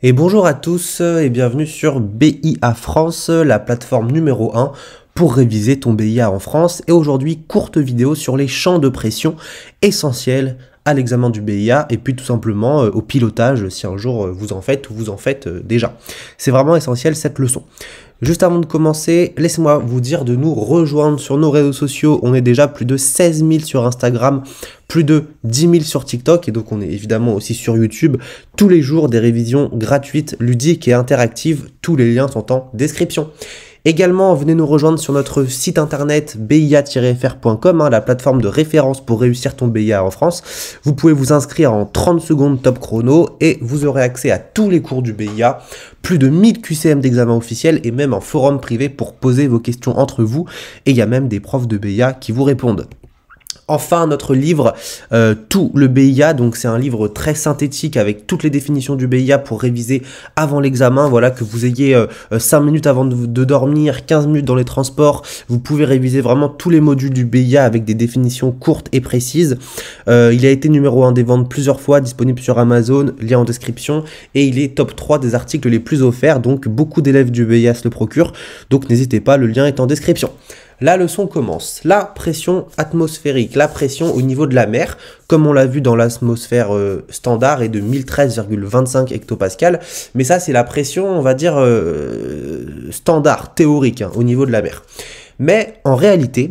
Et bonjour à tous et bienvenue sur BIA France, la plateforme numéro 1 pour réviser ton BIA en France. Et aujourd'hui, courte vidéo sur les champs de pression essentiels à l'examen du BIA et puis tout simplement au pilotage si un jour vous en faites ou vous en faites déjà. C'est vraiment essentiel cette leçon. Juste avant de commencer, laissez-moi vous dire de nous rejoindre sur nos réseaux sociaux. On est déjà plus de 16 000 sur Instagram, plus de 10 000 sur TikTok et donc on est évidemment aussi sur YouTube. Tous les jours des révisions gratuites, ludiques et interactives. Tous les liens sont en description. Également, venez nous rejoindre sur notre site internet bia-fr.com, la plateforme de référence pour réussir ton BIA en France. Vous pouvez vous inscrire en 30 secondes top chrono et vous aurez accès à tous les cours du BIA, plus de 1000 QCM d'examen officiel et même un forum privé pour poser vos questions entre vous. Et il y a même des profs de BIA qui vous répondent. Enfin, notre livre, Tout le BIA, donc c'est un livre très synthétique avec toutes les définitions du BIA pour réviser avant l'examen, voilà, que vous ayez 5 minutes avant de dormir, 15 minutes dans les transports, vous pouvez réviser vraiment tous les modules du BIA avec des définitions courtes et précises. Il a été numéro 1 des ventes plusieurs fois, disponible sur Amazon, lien en description, et il est top 3 des articles les plus offerts, donc beaucoup d'élèves du BIA se le procurent, donc n'hésitez pas, le lien est en description. La leçon commence. La pression atmosphérique, la pression au niveau de la mer, comme on l'a vu dans l'atmosphère standard, est de 1013,25 hectopascal. Mais ça, c'est la pression, on va dire, standard, théorique, au niveau de la mer. Mais en réalité,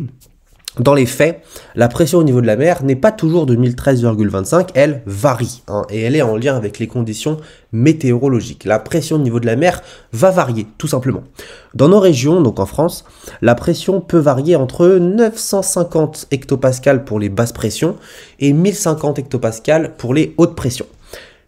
dans les faits, la pression au niveau de la mer n'est pas toujours de 1013,25, elle varie, et elle est en lien avec les conditions météorologiques. La pression au niveau de la mer va varier, tout simplement. Dans nos régions, donc en France, la pression peut varier entre 950 hectopascales pour les basses pressions et 1050 hectopascales pour les hautes pressions.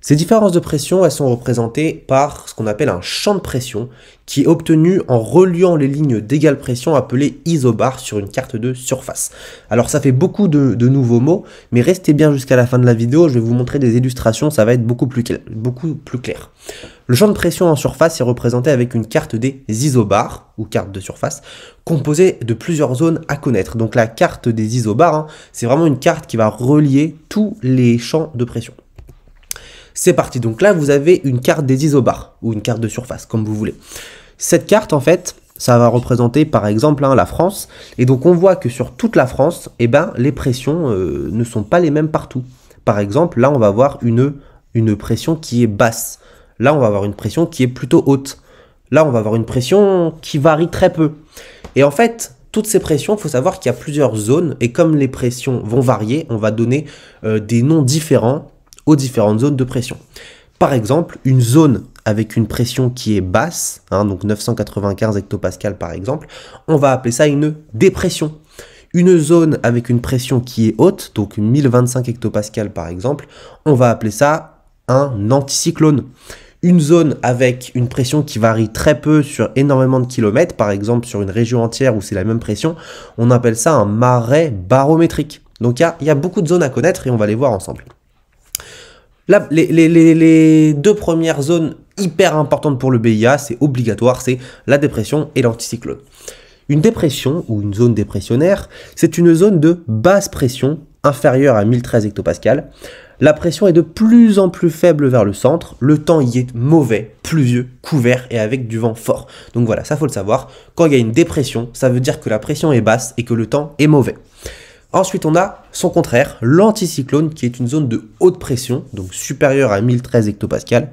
Ces différences de pression, elles sont représentées par ce qu'on appelle un champ de pression qui est obtenu en reliant les lignes d'égale pression appelées isobars sur une carte de surface. Alors ça fait beaucoup de nouveaux mots, mais restez bien jusqu'à la fin de la vidéo, je vais vous montrer des illustrations, ça va être beaucoup plus clair. Le champ de pression en surface est représenté avec une carte des isobars, ou carte de surface, composée de plusieurs zones à connaître. Donc la carte des isobars, c'est vraiment une carte qui va relier tous les champs de pression. C'est parti, donc là vous avez une carte des isobars, ou une carte de surface, comme vous voulez. Cette carte, en fait, ça va représenter par exemple la France, et donc on voit que sur toute la France, les pressions ne sont pas les mêmes partout. Par exemple, là on va avoir une pression qui est basse, là on va avoir une pression qui est plutôt haute, là on va avoir une pression qui varie très peu. Et en fait, toutes ces pressions, il faut savoir qu'il y a plusieurs zones, et comme les pressions vont varier, on va donner des noms différents aux différentes zones de pression. Par exemple, une zone avec une pression qui est basse, donc 995 hectopascal par exemple, on va appeler ça une dépression. Une zone avec une pression qui est haute, donc 1025 hectopascal par exemple, on va appeler ça un anticyclone. Une zone avec une pression qui varie très peu sur énormément de kilomètres, par exemple sur une région entière où c'est la même pression, on appelle ça un marais barométrique. Donc il y a beaucoup de zones à connaître et on va les voir ensemble. Là, les deux premières zones hyper importantes pour le BIA, c'est obligatoire, c'est la dépression et l'anticyclone. Une dépression, ou une zone dépressionnaire, c'est une zone de basse pression, inférieure à 1013 hectopascal. La pression est de plus en plus faible vers le centre, le temps y est mauvais, pluvieux, couvert et avec du vent fort. Donc voilà, ça faut le savoir, quand il y a une dépression, ça veut dire que la pression est basse et que le temps est mauvais. Ensuite, on a son contraire, l'anticyclone, qui est une zone de haute pression, donc supérieure à 1013 hectopascal.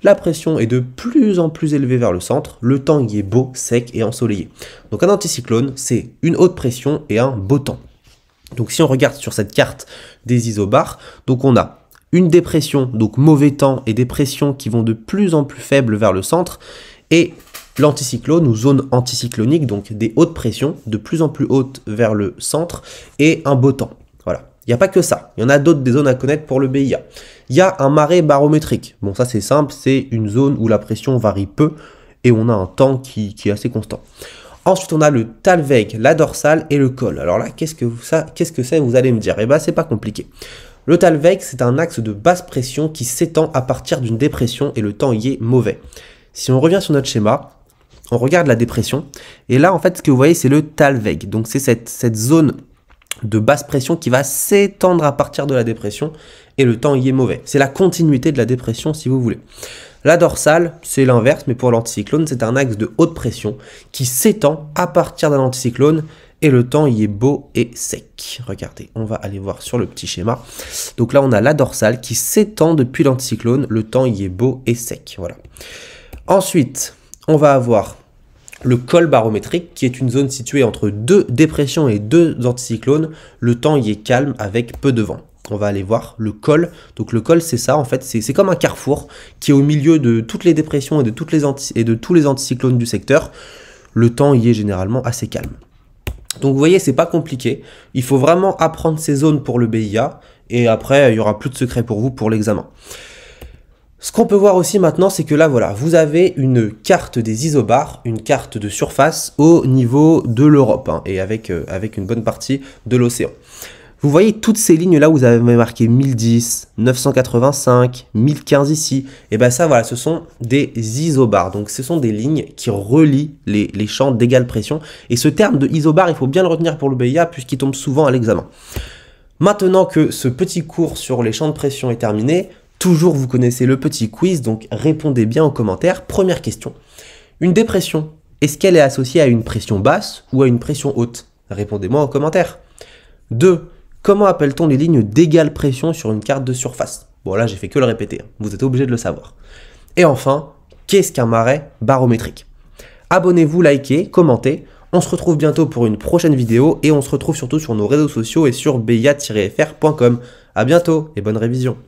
La pression est de plus en plus élevée vers le centre, le temps y est beau, sec et ensoleillé. Donc un anticyclone, c'est une haute pression et un beau temps. Donc si on regarde sur cette carte des isobars, donc on a une dépression, donc mauvais temps, et des pressions qui vont de plus en plus faibles vers le centre, et l'anticyclone ou zone anticyclonique, donc des hautes pressions, de plus en plus hautes vers le centre, et un beau temps. Voilà. Il n'y a pas que ça. Il y en a d'autres des zones à connaître pour le BIA. Il y a un marais barométrique. Bon, ça c'est simple, c'est une zone où la pression varie peu, et on a un temps qui est assez constant. Ensuite, on a le talweg, la dorsale et le col. Alors là, qu'est-ce que c'est, vous allez me dire? Eh bien, c'est pas compliqué. Le talweg, c'est un axe de basse pression qui s'étend à partir d'une dépression et le temps y est mauvais. Si on revient sur notre schéma, on regarde la dépression, et là, en fait, ce que vous voyez, c'est le talweg. Donc, c'est cette zone de basse pression qui va s'étendre à partir de la dépression, et le temps y est mauvais. C'est la continuité de la dépression, si vous voulez. La dorsale, c'est l'inverse, mais pour l'anticyclone, c'est un axe de haute pression qui s'étend à partir d'un anticyclone et le temps y est beau et sec. Regardez, on va aller voir sur le petit schéma. Donc là, on a la dorsale qui s'étend depuis l'anticyclone, le temps y est beau et sec. Voilà. Ensuite, on va avoir le col barométrique qui est une zone située entre deux dépressions et deux anticyclones. Le temps y est calme avec peu de vent. On va aller voir le col. Donc le col, c'est ça en fait, c'est comme un carrefour qui est au milieu de toutes les dépressions et de tous les anticyclones du secteur. Le temps y est généralement assez calme. Donc vous voyez, c'est pas compliqué. Il faut vraiment apprendre ces zones pour le BIA et après il y aura plus de secret pour vous pour l'examen. Ce qu'on peut voir aussi maintenant, c'est que là, voilà, vous avez une carte des isobars, une carte de surface au niveau de l'Europe, hein, et avec une bonne partie de l'océan. Vous voyez toutes ces lignes là, vous avez marqué 1010, 985, 1015 ici, et bien ça, voilà, ce sont des isobars. Donc ce sont des lignes qui relient les champs d'égale pression. Et ce terme de isobar, il faut bien le retenir pour le BIA puisqu'il tombe souvent à l'examen. Maintenant que ce petit cours sur les champs de pression est terminé, toujours, vous connaissez le petit quiz, donc répondez bien en commentaire. Première question. Une dépression, est-ce qu'elle est associée à une pression basse ou à une pression haute? Répondez-moi en commentaire. 2. Comment appelle-t-on les lignes d'égale pression sur une carte de surface? Bon, là, j'ai fait que le répéter. Vous êtes obligé de le savoir. Et enfin, qu'est-ce qu'un marais barométrique? Abonnez-vous, likez, commentez. On se retrouve bientôt pour une prochaine vidéo et on se retrouve surtout sur nos réseaux sociaux et sur bia-fr.com. À bientôt et bonne révision.